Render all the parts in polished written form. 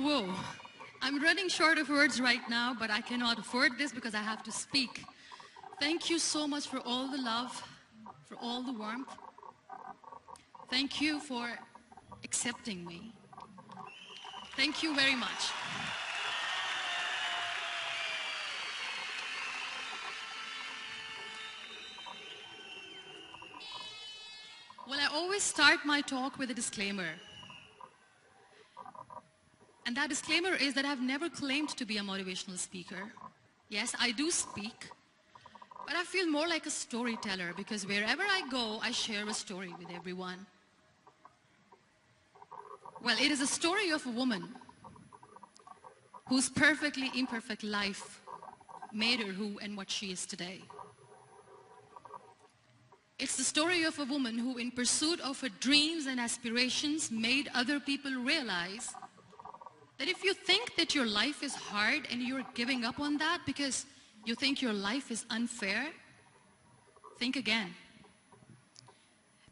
Whoa. I'm running short of words right now, but I cannot afford this because I have to speak. Thank you so much for all the love, for all the warmth. Thank you for accepting me. Thank you very much. Well, I always start my talk with a disclaimer. And that disclaimer is that I've never claimed to be a motivational speaker. Yes, I do speak, but I feel more like a storyteller because wherever I go, I share a story with everyone. Well, it is a story of a woman whose perfectly imperfect life made her who and what she is today. It's the story of a woman who, in pursuit of her dreams and aspirations, made other people realize that if you think that your life is hard and you're giving up on that because you think your life is unfair, think again.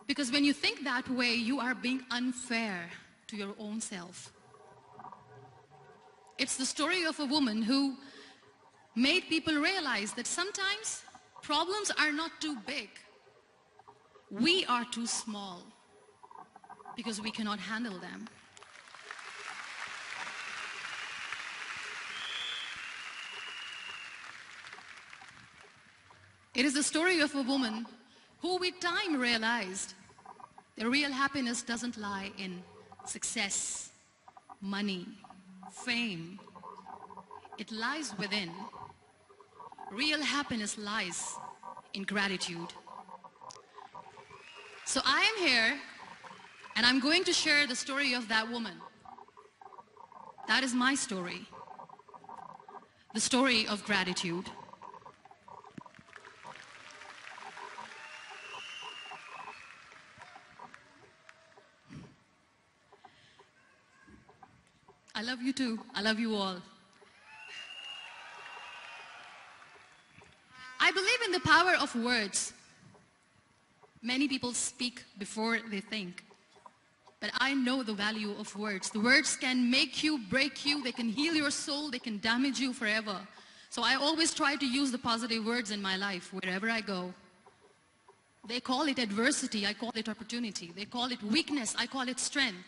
Because when you think that way, you are being unfair to your own self. It's the story of a woman who made people realize that sometimes problems are not too big. We are too small because we cannot handle them. It is the story of a woman who with time realized that real happiness doesn't lie in success, money, fame. It lies within. Real happiness lies in gratitude. So I am here and I'm going to share the story of that woman. That is my story. The story of gratitude. I love you too. I love you all. I believe in the power of words. Many people speak before they think. But I know the value of words. The words can make you, break you, they can heal your soul, they can damage you forever. So I always try to use the positive words in my life wherever I go. They call it adversity, I call it opportunity. They call it weakness, I call it strength.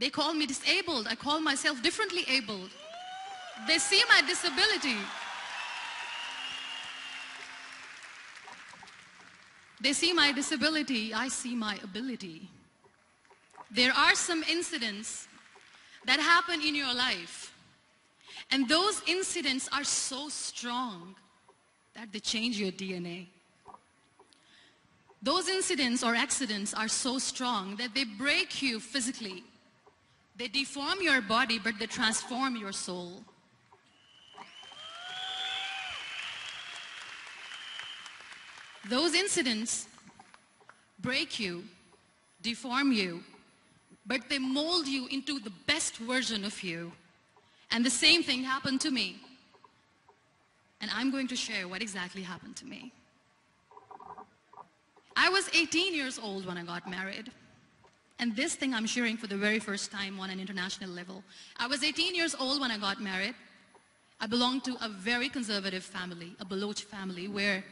They call me disabled, I call myself differently abled. They see my disability. They see my disability, I see my ability. There are some incidents that happen in your life, and those incidents are so strong that they change your DNA. Those incidents or accidents are so strong that they break you physically. They deform your body, but they transform your soul. Those incidents break you, deform you, but they mold you into the best version of you. And the same thing happened to me. And I'm going to share what exactly happened to me. I was 18 years old when I got married. And this thing I'm sharing for the very first time on an international level. I was 18 years old when I got married. I belonged to a very conservative family, a Baloch family, where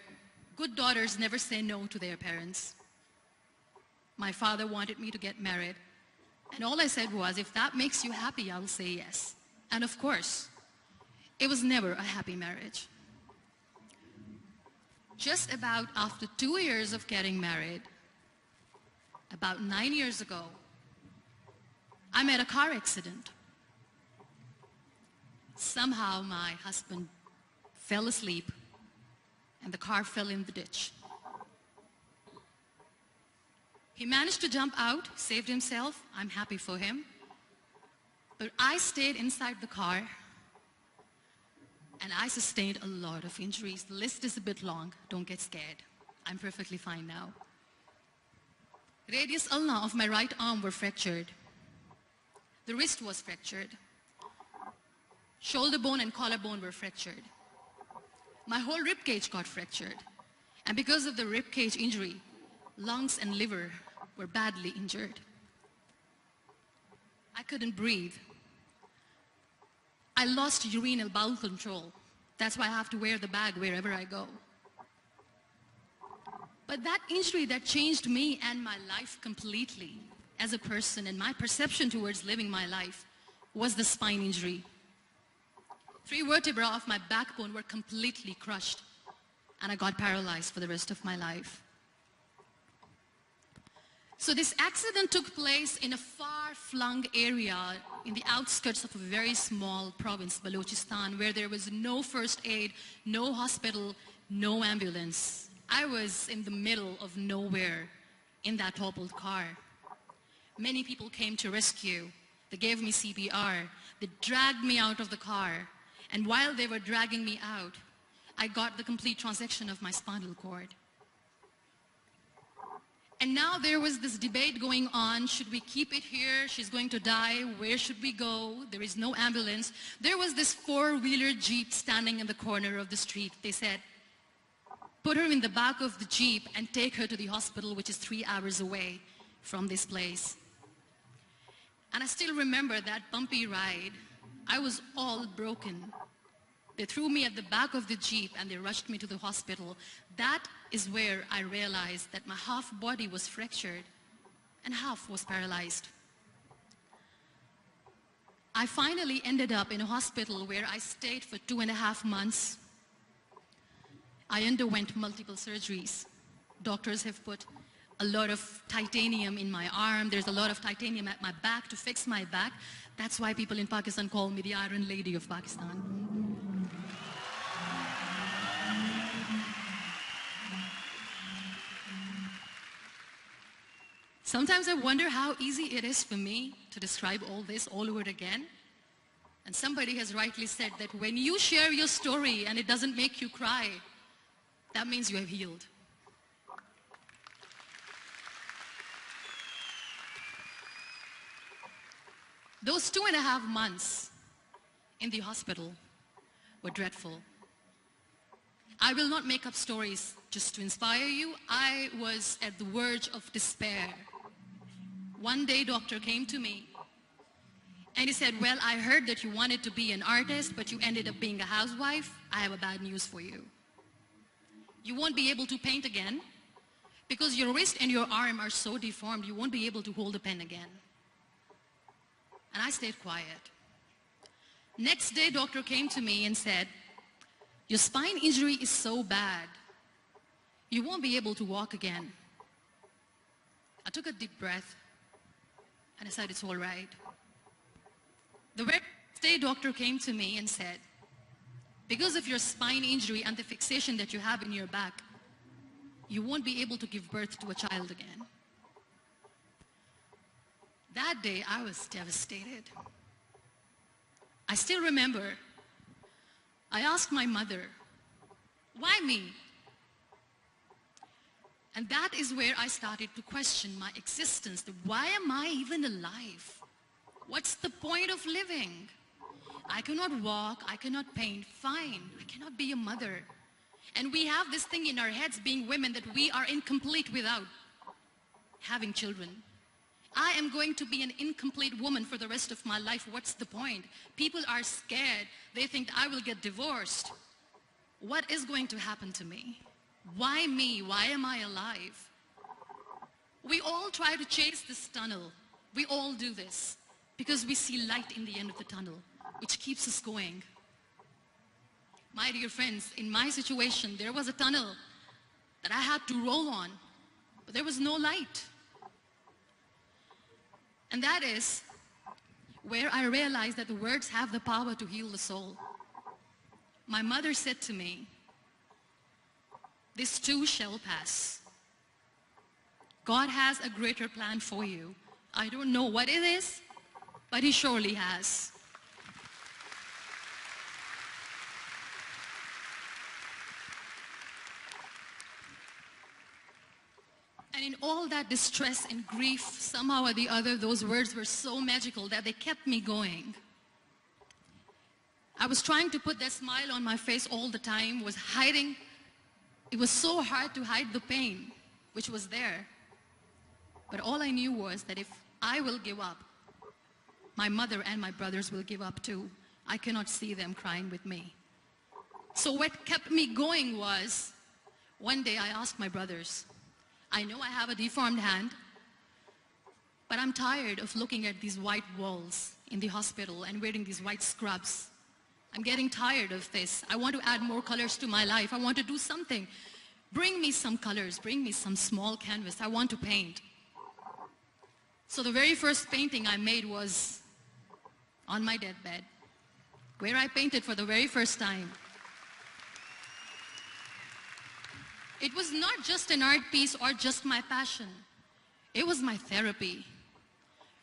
good daughters never say no to their parents. My father wanted me to get married. And all I said was, if that makes you happy, I will say yes. And of course, it was never a happy marriage. Just about after 2 years of getting married, about 9 years ago, I met a car accident. Somehow my husband fell asleep and the car fell in the ditch. He managed to jump out, saved himself. I'm happy for him. But I stayed inside the car and I sustained a lot of injuries. The list is a bit long. Don't get scared. I'm perfectly fine now. Radius ulna of my right arm were fractured. The wrist was fractured. Shoulder bone and collarbone were fractured. My whole rib cage got fractured. And because of the rib cage injury, lungs and liver were badly injured. I couldn't breathe. I lost urinary bowel control. That's why I have to wear the bag wherever I go. But that injury that changed me and my life completely as a person and my perception towards living my life was the spine injury. 3 vertebrae of my backbone were completely crushed, and I got paralyzed for the rest of my life. So this accident took place in a far-flung area in the outskirts of a very small province, Balochistan, where there was no first aid, no hospital, no ambulance. I was in the middle of nowhere in that toppled car. Many people came to rescue. They gave me CPR. They dragged me out of the car. And while they were dragging me out, I got the complete transection of my spinal cord. And now there was this debate going on. Should we keep it here? She's going to die. Where should we go? There is no ambulance. There was this 4-wheeler Jeep standing in the corner of the street. They said, put her in the back of the Jeep and take her to the hospital, which is 3 hours away from this place. And I still remember that bumpy ride. I was all broken. They threw me at the back of the Jeep and they rushed me to the hospital. That is where I realized that my half body was fractured and half was paralyzed. I finally ended up in a hospital where I stayed for 2.5 months. I underwent multiple surgeries. Doctors have put a lot of titanium in my arm. There's a lot of titanium at my back to fix my back. That's why people in Pakistan call me the Iron Lady of Pakistan. Sometimes I wonder how easy it is for me to describe all this all over again. And somebody has rightly said that when you share your story and it doesn't make you cry, that means you have healed. Those 2.5 months in the hospital were dreadful. I will not make up stories just to inspire you. I was at the verge of despair. One day, doctor came to me and he said, well, I heard that you wanted to be an artist, but you ended up being a housewife. I have a bad news for you. You won't be able to paint again because your wrist and your arm are so deformed, you won't be able to hold a pen again. And I stayed quiet. Next day, doctor came to me and said, your spine injury is so bad, you won't be able to walk again. I took a deep breath and I said, it's all right. The very next day, doctor came to me and said, because of your spine injury and the fixation that you have in your back, you won't be able to give birth to a child again. That day, I was devastated. I still remember, I asked my mother, why me? And that is where I started to question my existence. Why am I even alive? What's the point of living? I cannot walk, I cannot paint, fine. I cannot be a mother. And we have this thing in our heads, being women, that we are incomplete without having children. I am going to be an incomplete woman for the rest of my life. What's the point? People are scared. They think I will get divorced. What is going to happen to me? Why me? Why am I alive? We all try to chase this tunnel. We all do this because we see light in the end of the tunnel, which keeps us going. My dear friends, in my situation, there was a tunnel that I had to roll on, but there was no light. And that is where I realized that the words have the power to heal the soul. My mother said to me, this too shall pass. God has a greater plan for you. I don't know what it is, but He surely has. And in all that distress and grief, somehow or the other, those words were so magical that they kept me going. I was trying to put that smile on my face all the time, was hiding. It was so hard to hide the pain, which was there. But all I knew was that if I will give up, my mother and my brothers will give up too. I cannot see them crying with me. So what kept me going was, one day I asked my brothers, I know I have a deformed hand, but I'm tired of looking at these white walls in the hospital and wearing these white scrubs. I'm getting tired of this. I want to add more colors to my life. I want to do something. Bring me some colors. Bring me some small canvas. I want to paint. So the very first painting I made was on my deathbed, where I painted for the very first time. It was not just an art piece or just my passion. It was my therapy.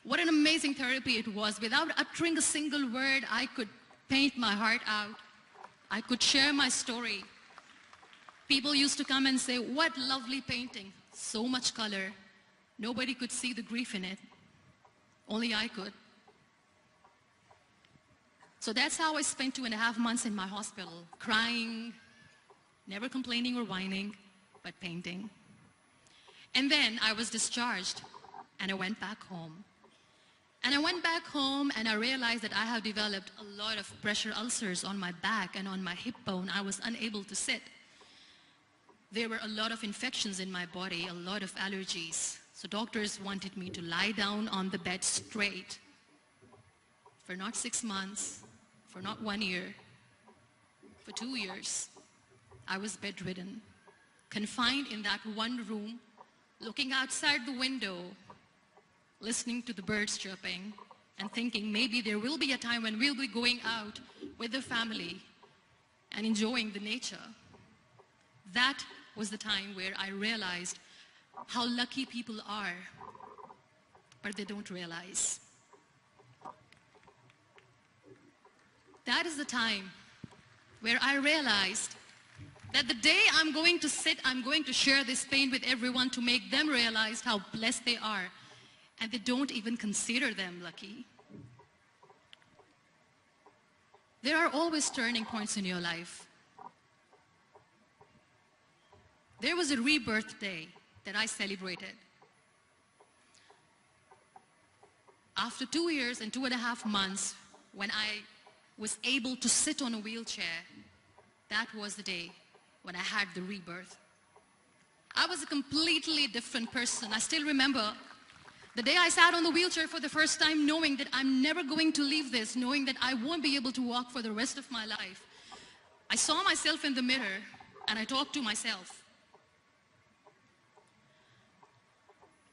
What an amazing therapy it was. Without uttering a single word, I could paint my heart out. I could share my story. People used to come and say, what lovely painting. So much color. Nobody could see the grief in it. Only I could. So that's how I spent 2.5 months in my hospital, crying, never complaining or whining, but painting. And then I was discharged, and I went back home. And I went back home, and I realized that I have developed a lot of pressure ulcers on my back and on my hip bone. I was unable to sit. There were a lot of infections in my body, a lot of allergies. So doctors wanted me to lie down on the bed straight for not 6 months, for not 1 year, for 2 years. I was bedridden, confined in that one room, looking outside the window, listening to the birds chirping, and thinking maybe there will be a time when we'll be going out with the family and enjoying the nature. That was the time where I realized how lucky people are, but they don't realize. That is the time where I realized that the day I'm going to sit, I'm going to share this pain with everyone to make them realize how blessed they are, and they don't even consider them lucky. There are always turning points in your life. There was a rebirth day that I celebrated. After 2 years and 2.5 months, when I was able to sit on a wheelchair, that was the day when I had the rebirth. I was a completely different person. I still remember the day I sat on the wheelchair for the first time, knowing that I'm never going to leave this, knowing that I won't be able to walk for the rest of my life. I saw myself in the mirror and I talked to myself.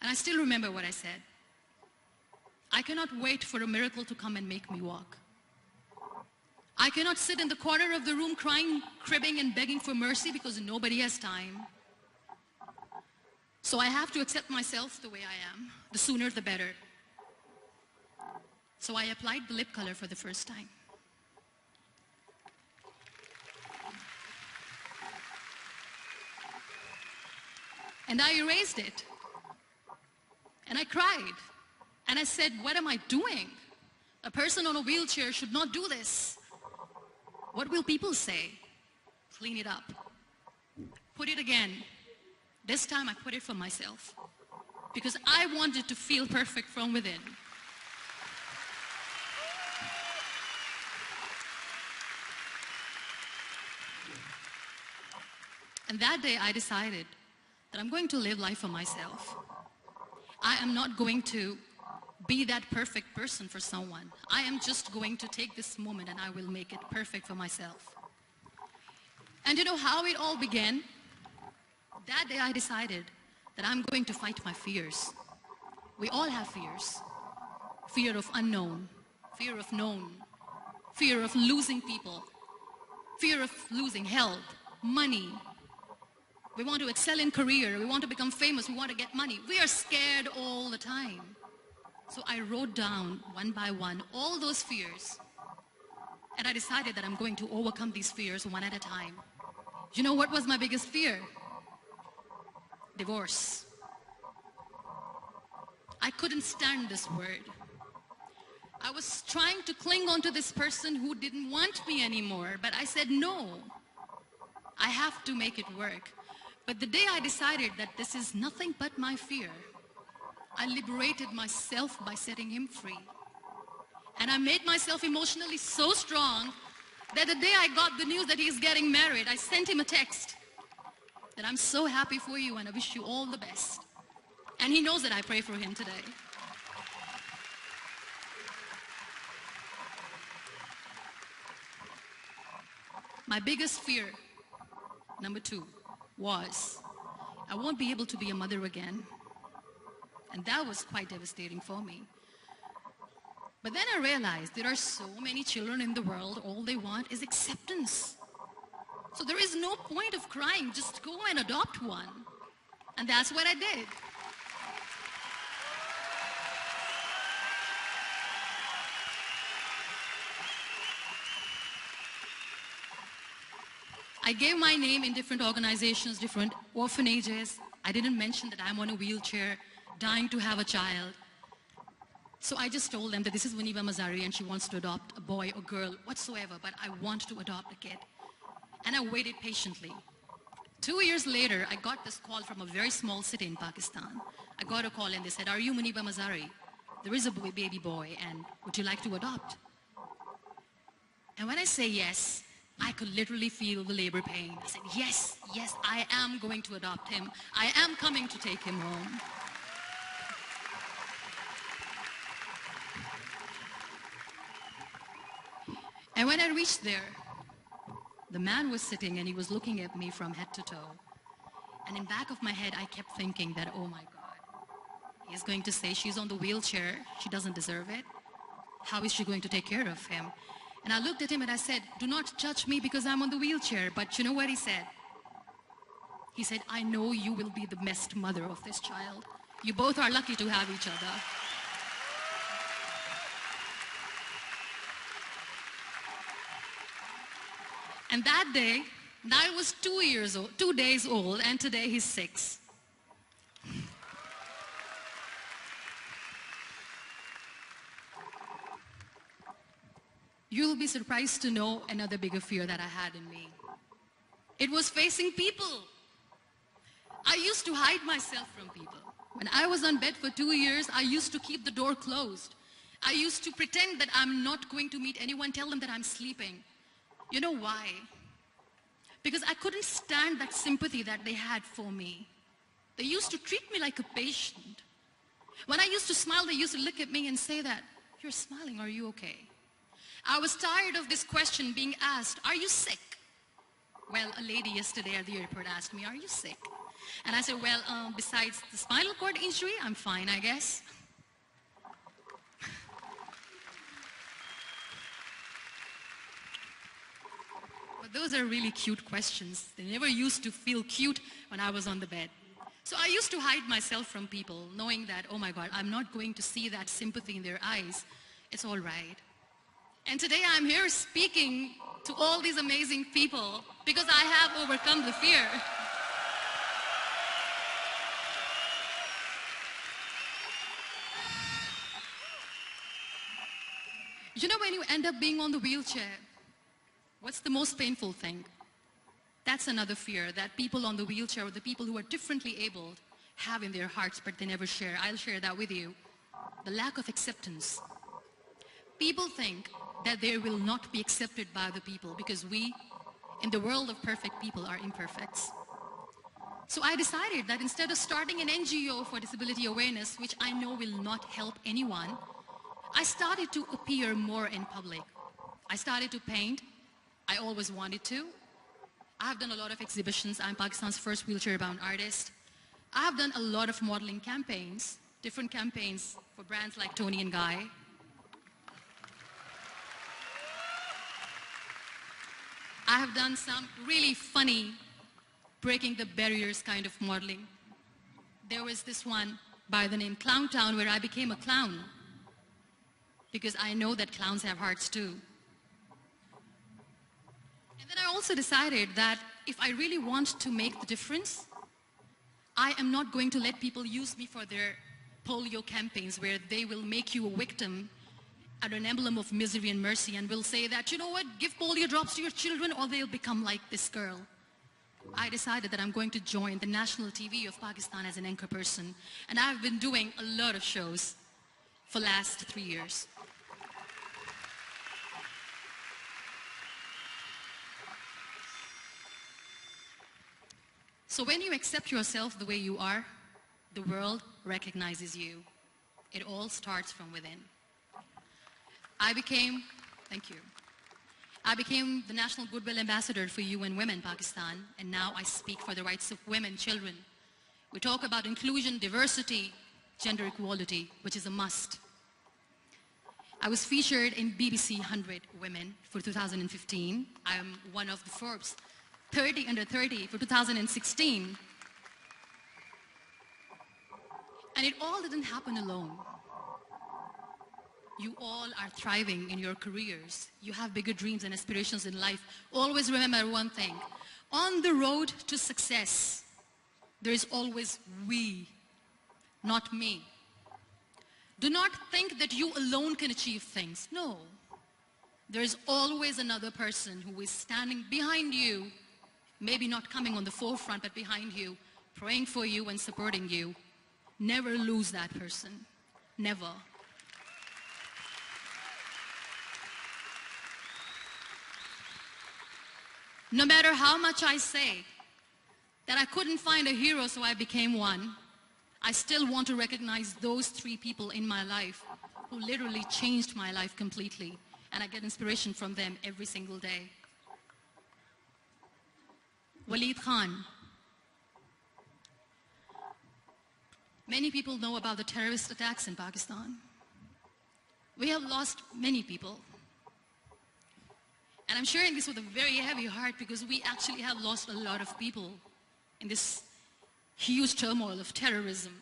And I still remember what I said. I cannot wait for a miracle to come and make me walk. I cannot sit in the corner of the room crying, cribbing, and begging for mercy because nobody has time. So I have to accept myself the way I am. The sooner the better. So I applied the lip color for the first time. And I erased it. And I cried. And I said, what am I doing? A person on a wheelchair should not do this. What will people say? Clean it up. Put it again. This time I put it for myself. Because I wanted to feel perfect from within. And that day I decided that I'm going to live life for myself. I am not going to be that perfect person for someone. I am just going to take this moment and I will make it perfect for myself. And you know how it all began? That day I decided that I'm going to fight my fears. We all have fears. Fear of unknown, fear of known, fear of losing people, fear of losing health, money. We want to excel in career, we want to become famous, we want to get money. We are scared all the time. So I wrote down one by one all those fears. And I decided that I'm going to overcome these fears one at a time. You know what was my biggest fear? Divorce. I couldn't stand this word. I was trying to cling on to this person who didn't want me anymore, but I said no. I have to make it work. But the day I decided that this is nothing but my fear, I liberated myself by setting him free. And I made myself emotionally so strong that the day I got the news that he's getting married, I sent him a text that I'm so happy for you and I wish you all the best. And he knows that I pray for him today. My biggest fear, number 2, was I won't be able to be a mother again. And that was quite devastating for me. But then I realized there are so many children in the world, all they want is acceptance. So there is no point of crying, just go and adopt one. And that's what I did. I gave my name in different organizations, different orphanages. I didn't mention that I'm on a wheelchair, dying to have a child. So I just told them that this is Muniba Mazari and she wants to adopt a boy or girl, whatsoever, but I want to adopt a kid. And I waited patiently. 2 years later, I got this call from a very small city in Pakistan. I got a call and they said, are you Muniba Mazari? There is a baby boy and would you like to adopt? And when I say yes, I could literally feel the labor pain. I said, yes, yes, I am going to adopt him. I am coming to take him home. And when I reached there, the man was sitting and he was looking at me from head to toe. And in back of my head, I kept thinking that, oh my God, he's going to say she's on the wheelchair, she doesn't deserve it. How is she going to take care of him? And I looked at him and I said, do not judge me because I'm on the wheelchair. But you know what he said? He said, I know you will be the best mother of this child. You both are lucky to have each other. And that day, I was 2 days old, and today he's 6. You'll be surprised to know another bigger fear that I had in me. It was facing people. I used to hide myself from people. When I was on bed for 2 years, I used to keep the door closed. I used to pretend that I'm not going to meet anyone, tell them that I'm sleeping. You know why? Because I couldn't stand that sympathy that they had for me. They used to treat me like a patient. When I used to smile, they used to look at me and say that, you're smiling, are you okay? I was tired of this question being asked, are you sick? Well, a lady yesterday at the airport asked me, are you sick? And I said, well, besides the spinal cord injury, I'm fine, I guess. But those are really cute questions. They never used to feel cute when I was on the bed. So I used to hide myself from people, knowing that, oh my God, I'm not going to see that sympathy in their eyes. It's all right. And today I'm here speaking to all these amazing people because I have overcome the fear. You know, when you end up being on the wheelchair, what's the most painful thing? That's another fear that people on the wheelchair or the people who are differently abled have in their hearts, but they never share. I'll share that with you. The lack of acceptance. People think that they will not be accepted by the people because we, in the world of perfect people, are imperfects. So I decided that instead of starting an NGO for disability awareness, which I know will not help anyone, I started to appear more in public. I started to paint. I always wanted to. I have done a lot of exhibitions. I'm Pakistan's first wheelchair-bound artist. I have done a lot of modeling campaigns, different campaigns for brands like Tony and Guy. I have done some really funny, breaking the barriers kind of modeling. There was this one by the name Clown Town where I became a clown because I know that clowns have hearts too. And then I also decided that if I really want to make the difference, I am not going to let people use me for their polio campaigns where they will make you a victim and an emblem of misery and mercy and will say that, you know what, give polio drops to your children or they'll become like this girl. I decided that I'm going to join the national TV of Pakistan as an anchor person. And I've been doing a lot of shows for the last 3 years. So when you accept yourself the way you are, the world recognizes you. It all starts from within. Thank you. I became the National Goodwill Ambassador for UN Women Pakistan, and now I speak for the rights of women, children. We talk about inclusion, diversity, gender equality, which is a must. I was featured in BBC 100 Women for 2015. I am one of the Forbes 30 under 30 for 2016. And it all didn't happen alone. You all are thriving in your careers. You have bigger dreams and aspirations in life. Always remember one thing. On the road to success, there is always we, not me. Do not think that you alone can achieve things. No. There is always another person who is standing behind you, maybe not coming on the forefront, but behind you, praying for you and supporting you. Never lose that person. Never. No matter how much I say that I couldn't find a hero, so I became one, I still want to recognize those 3 people in my life who literally changed my life completely, and I get inspiration from them every single day. Waleed Khan. Many people know about the terrorist attacks in Pakistan. We have lost many people. And I'm sharing this with a very heavy heart because we actually have lost a lot of people in this huge turmoil of terrorism.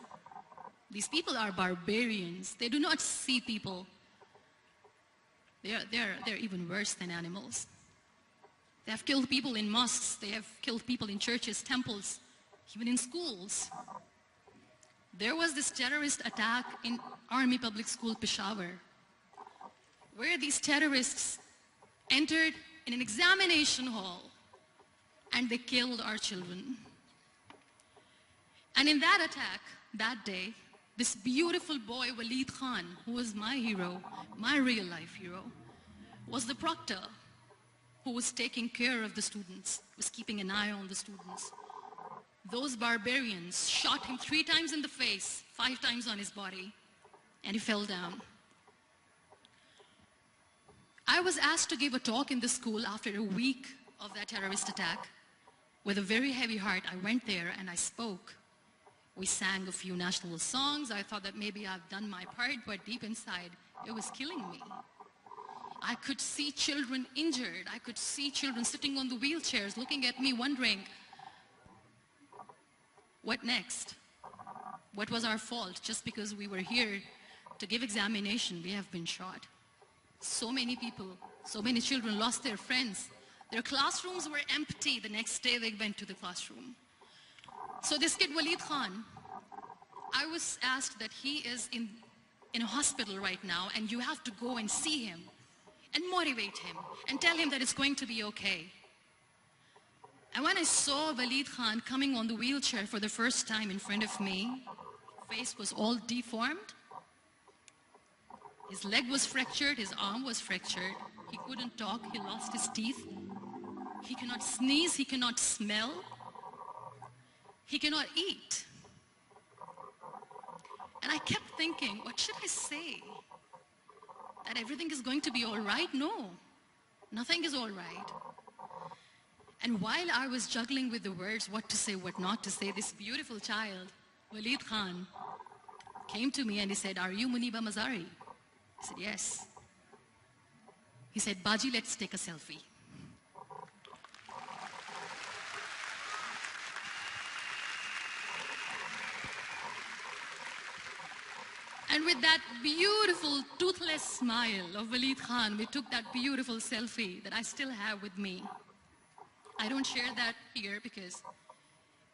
These people are barbarians. They do not see people. They're even worse than animals. They have killed people in mosques. They have killed people in churches, temples, even in schools. There was this terrorist attack in Army Public School, Peshawar, where these terrorists entered in an examination hall and they killed our children. And in that attack, that day, this beautiful boy, Waleed Khan, who was my hero, my real life hero, was the proctor who was taking care of the students, was keeping an eye on the students. Those barbarians shot him 3 times in the face, 5 times on his body, and he fell down. I was asked to give a talk in the school after a week of that terrorist attack. With a very heavy heart, I went there and I spoke. We sang a few national songs. I thought that maybe I've done my part, but deep inside, it was killing me. I could see children injured. I could see children sitting on the wheelchairs looking at me wondering, what next? What was our fault? Just because we were here to give examination, we have been shot. So many people, so many children lost their friends. Their classrooms were empty. The next day they went to the classroom. So this kid, Waleed Khan, I was asked that he is in a hospital right now and you have to go and see him and motivate him and tell him that it's going to be okay. And when I saw Waleed Khan coming on the wheelchair for the first time in front of me, face was all deformed. His leg was fractured, his arm was fractured. He couldn't talk, he lost his teeth. He cannot sneeze, he cannot smell. He cannot eat. And I kept thinking, what should I say? That everything is going to be all right? No, nothing is all right. And while I was juggling with the words, what to say, what not to say, this beautiful child, Waleed Khan, came to me and he said, "Are you Muniba Mazari?" I said, "Yes." He said, "Baji, let's take a selfie." And with that beautiful, toothless smile of Waleed Khan, we took that beautiful selfie that I still have with me. I don't share that here because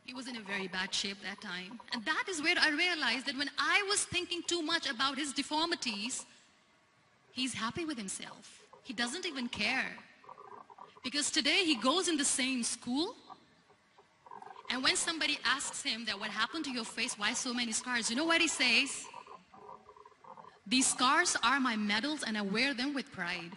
he was in a very bad shape that time. And that is where I realized that when I was thinking too much about his deformities, he's happy with himself. He doesn't even care. Because today he goes in the same school, and when somebody asks him that what happened to your face, why so many scars, you know what he says? "These scars are my medals and I wear them with pride."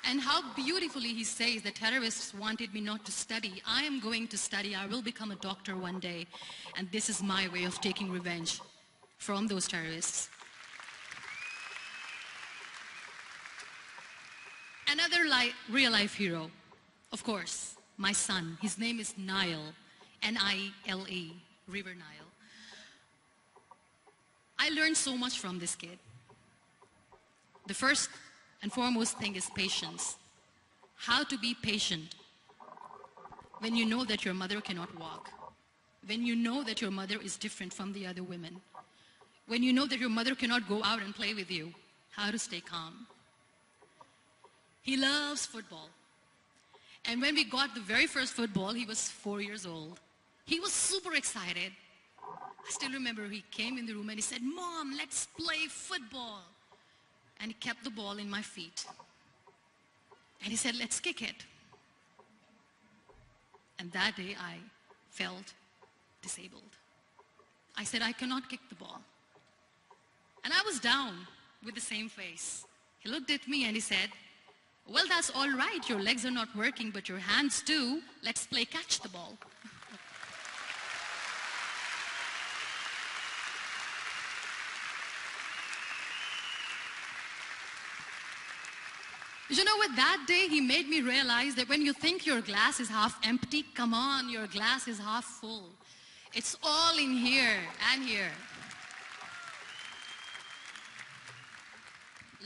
And how beautifully he says the terrorists wanted me not to study. I am going to study. I will become a doctor one day. And this is my way of taking revenge from those terrorists. Another real-life hero, of course, my son. His name is Nile, N-I-L-E, River Nile. I learned so much from this kid. The first and foremost thing is patience. How to be patient when you know that your mother cannot walk, when you know that your mother is different from the other women, when you know that your mother cannot go out and play with you, how to stay calm. He loves football. And when we got the very first football, he was 4 years old. He was super excited. I still remember he came in the room and he said, "Mom, let's play football." And he kept the ball in my feet. And he said, "Let's kick it." And that day I felt disabled. I said, "I cannot kick the ball." And I was down with the same face. He looked at me and he said, "Well, that's all right. Your legs are not working, but your hands do. Let's play catch the ball." You know what? That day he made me realize that when you think your glass is half empty, come on, your glass is half full. It's all in here and here.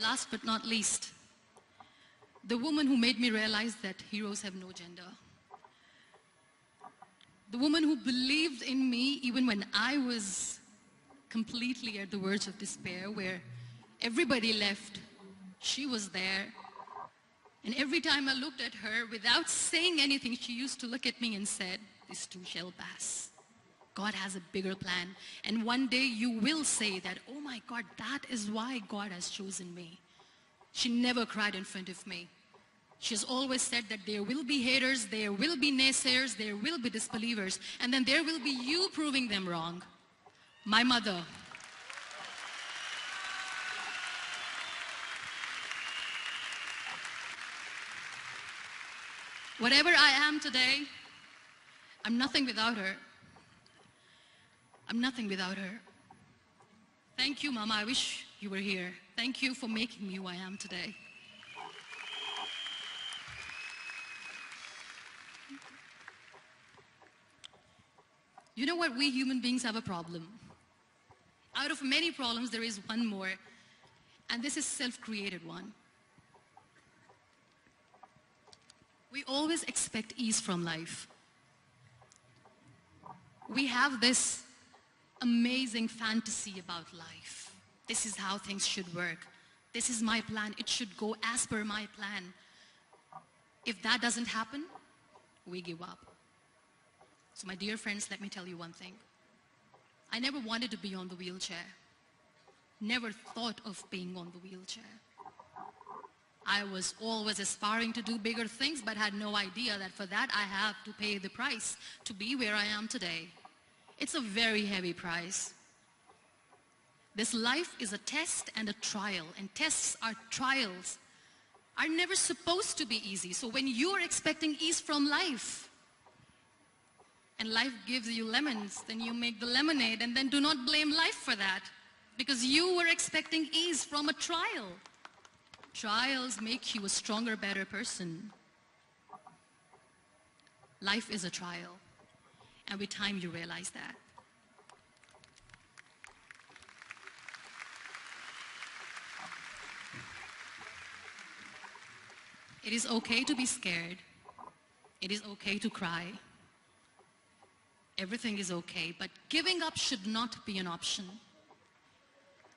Last but not least, the woman who made me realize that heroes have no gender. The woman who believed in me even when I was completely at the verge of despair, where everybody left, she was there. And every time I looked at her, without saying anything, she used to look at me and said, "This too shall pass. God has a bigger plan. And one day you will say that, oh my God, that is why God has chosen me." She never cried in front of me. She has always said that there will be haters, there will be naysayers, there will be disbelievers, and then there will be you proving them wrong. My mother. Whatever I am today, I'm nothing without her. I'm nothing without her. Thank you, Mama. I wish you were here. Thank you for making me who I am today. You know what? We human beings have a problem. Out of many problems, there is one more, and this is self-created one. We always expect ease from life. We have this amazing fantasy about life. This is how things should work. This is my plan. It should go as per my plan. If that doesn't happen, we give up. So my dear friends, let me tell you one thing. I never wanted to be on the wheelchair. Never thought of being on the wheelchair. I was always aspiring to do bigger things, but had no idea that for that I have to pay the price to be where I am today. It's a very heavy price. This life is a test and a trial, and tests are trials are never supposed to be easy. So when you're expecting ease from life, and life gives you lemons, then you make the lemonade, and then do not blame life for that, because you were expecting ease from a trial. Trials make you a stronger, better person. Life is a trial, and with time you realize that. It is okay to be scared. It is okay to cry. Everything is okay, but giving up should not be an option.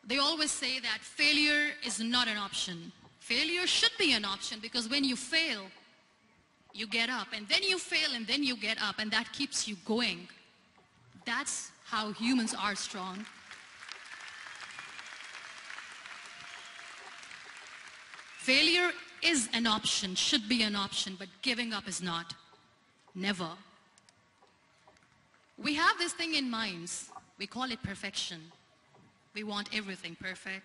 They always say that failure is not an option. Failure should be an option, because when you fail, you get up, and then you fail, and then you get up, and that keeps you going. That's how humans are strong. Failure is an option, should be an option, but giving up is not. Never. We have this thing in minds. We call it perfection. We want everything perfect.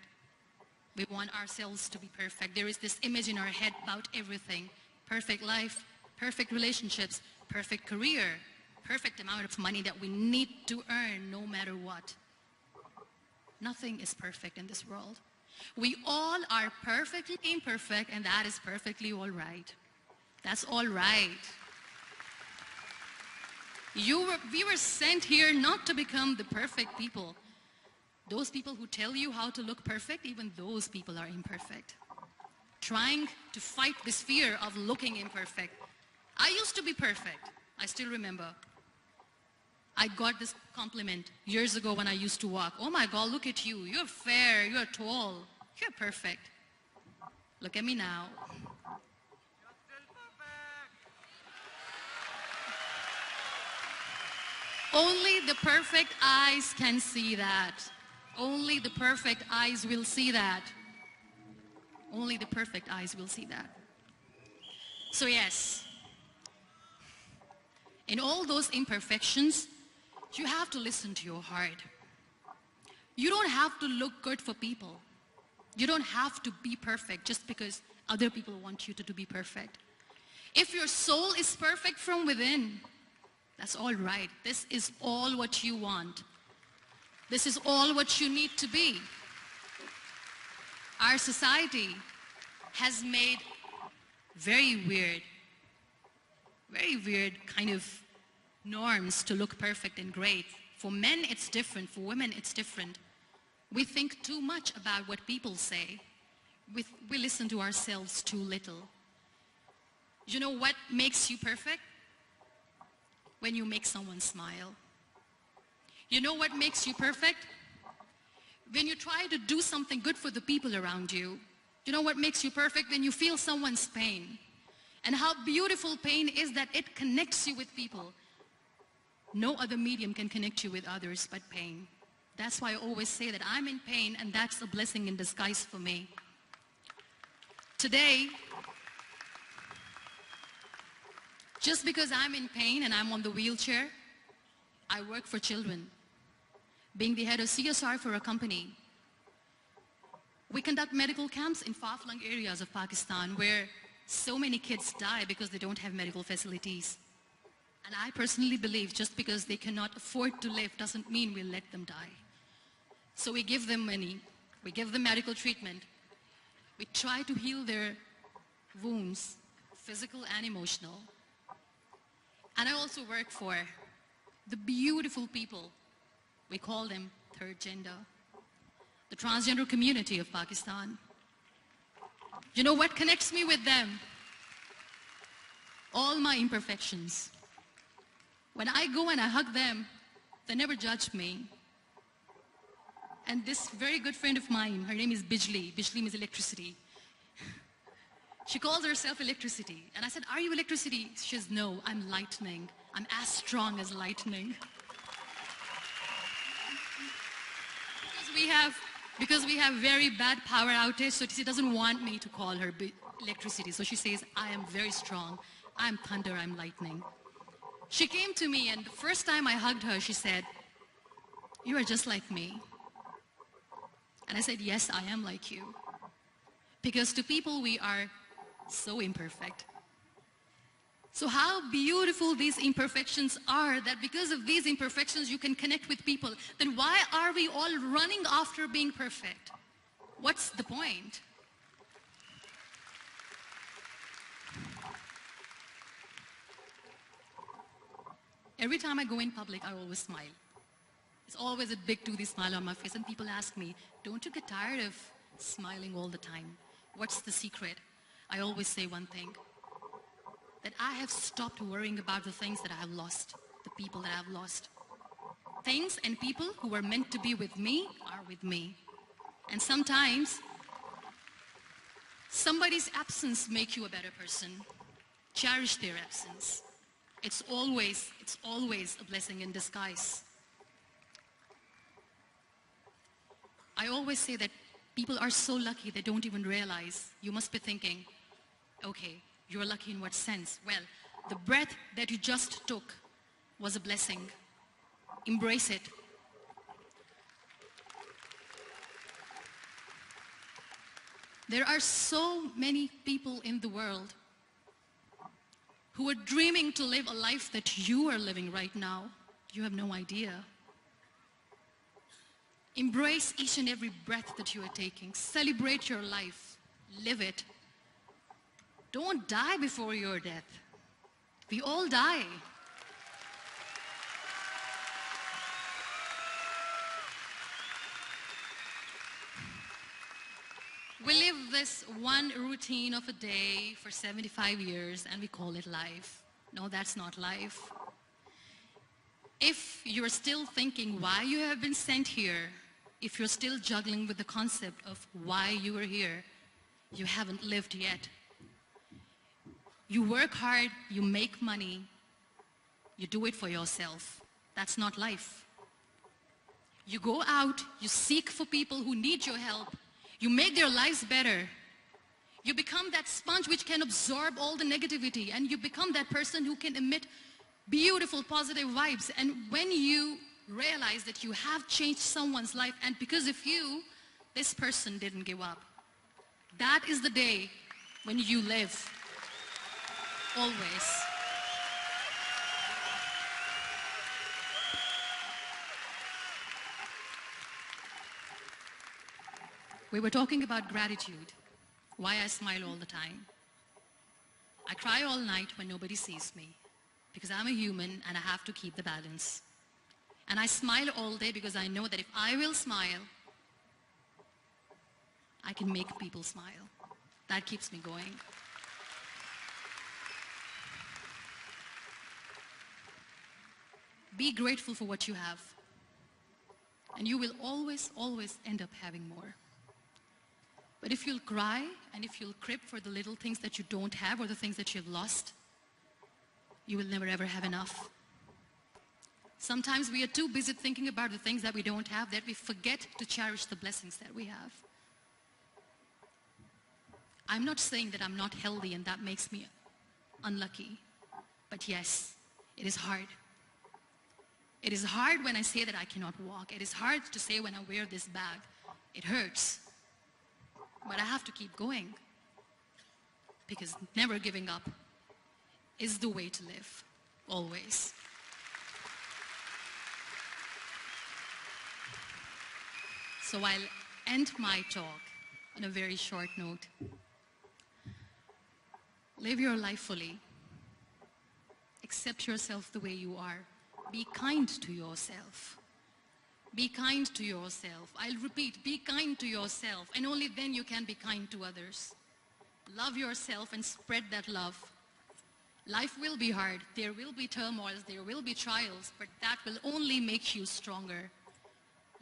We want ourselves to be perfect. There is this image in our head about everything. Perfect life, perfect relationships, perfect career, perfect amount of money that we need to earn no matter what. Nothing is perfect in this world. We all are perfectly imperfect, and that is perfectly all right. That's all right. We were sent here not to become the perfect people. Those people who tell you how to look perfect, even those people are imperfect. Trying to fight this fear of looking imperfect. I used to be perfect. I still remember. I got this compliment years ago when I used to walk. Oh my God, look at you. You're fair, you're tall, you're perfect. Look at me now. Only the perfect eyes can see that. Only the perfect eyes will see that. Only the perfect eyes will see that. So yes, in all those imperfections, you have to listen to your heart. You don't have to look good for people. You don't have to be perfect just because other people want you to be perfect. If your soul is perfect from within, that's all right. This is all what you want. This is all what you need to be. Our society has made very weird kind of norms to look perfect and great. For men, it's different. For women, it's different. We think too much about what people say. We listen to ourselves too little. You know what makes you perfect? When you make someone smile. You know what makes you perfect? When you try to do something good for the people around you. You know what makes you perfect? When you feel someone's pain. And how beautiful pain is that it connects you with people. No other medium can connect you with others but pain. That's why I always say that I'm in pain, and that's a blessing in disguise for me. Today, just because I'm in pain and I'm on the wheelchair, I work for children. Being the head of CSR for a company, we conduct medical camps in far-flung areas of Pakistan where so many kids die because they don't have medical facilities. And I personally believe just because they cannot afford to live doesn't mean we'll let them die. So we give them money, we give them medical treatment, we try to heal their wounds, physical and emotional. And I also work for the beautiful people, we call them third gender, the transgender community of Pakistan. You know what connects me with them? All my imperfections. When I go and I hug them, they never judge me. And this very good friend of mine, her name is Bijli. Bijli means electricity. She calls herself electricity. And I said, are you electricity? She says, no, I'm lightning. I'm as strong as lightning. Because we have very bad power outage, so she doesn't want me to call her electricity. So she says, I am very strong. I'm thunder, I'm lightning. She came to me, and the first time I hugged her, she said, you are just like me. And I said, yes, I am like you. Because to people, we are so imperfect. So how beautiful these imperfections are, that because of these imperfections you can connect with people. Then why are we all running after being perfect? What's the point? Every time I go in public, I always smile. It's always a big toothy smile on my face, and people ask me, don't you get tired of smiling all the time? What's the secret? I always say one thing, that I have stopped worrying about the things that I have lost, the people that I have lost. Things and people who were meant to be with me are with me. And sometimes, somebody's absence makes you a better person. Cherish their absence. It's always a blessing in disguise. I always say that people are so lucky they don't even realize. You must be thinking, okay, you're lucky in what sense? Well, the breath that you just took was a blessing. Embrace it. There are so many people in the world who are dreaming to live a life that you are living right now. You have no idea. Embrace each and every breath that you are taking. Celebrate your life. Live it. Don't die before your death. We all die. We live this one routine of a day for 75 years and we call it life. No, that's not life. If you're still thinking why you have been sent here, if you're still juggling with the concept of why you are here, you haven't lived yet. You work hard, you make money, you do it for yourself. That's not life. You go out, you seek for people who need your help, you make their lives better. You become that sponge which can absorb all the negativity, and you become that person who can emit beautiful, positive vibes. And when you realize that you have changed someone's life, and because of you, this person didn't give up, that is the day when you live. Always. We were talking about gratitude, why I smile all the time. I cry all night when nobody sees me, because I'm a human and I have to keep the balance. And I smile all day because I know that if I will smile, I can make people smile. That keeps me going. Be grateful for what you have, and you will always, always end up having more. But if you'll cry and if you'll crib for the little things that you don't have or the things that you've lost, you will never ever have enough. Sometimes we are too busy thinking about the things that we don't have that we forget to cherish the blessings that we have. I'm not saying that I'm not healthy and that makes me unlucky. But yes, it is hard. It is hard when I say that I cannot walk. It is hard to say when I wear this bag. It hurts. But I have to keep going, because never giving up is the way to live, always. So I'll end my talk on a very short note. Live your life fully. Accept yourself the way you are. Be kind to yourself. Be kind to yourself. I'll repeat, be kind to yourself, and only then you can be kind to others. Love yourself and spread that love. Life will be hard. There will be turmoils. There will be trials, but that will only make you stronger.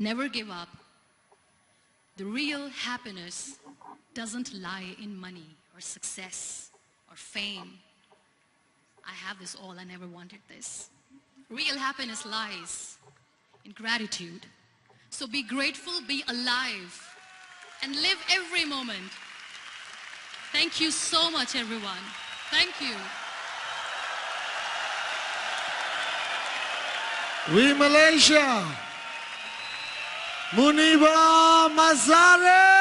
Never give up. The real happiness doesn't lie in money or success or fame. I have this all. I never wanted this. Real happiness lies in gratitude. So be grateful, be alive, and live every moment. Thank you so much, everyone. Thank you. We Malaysia. Muniba Mazare.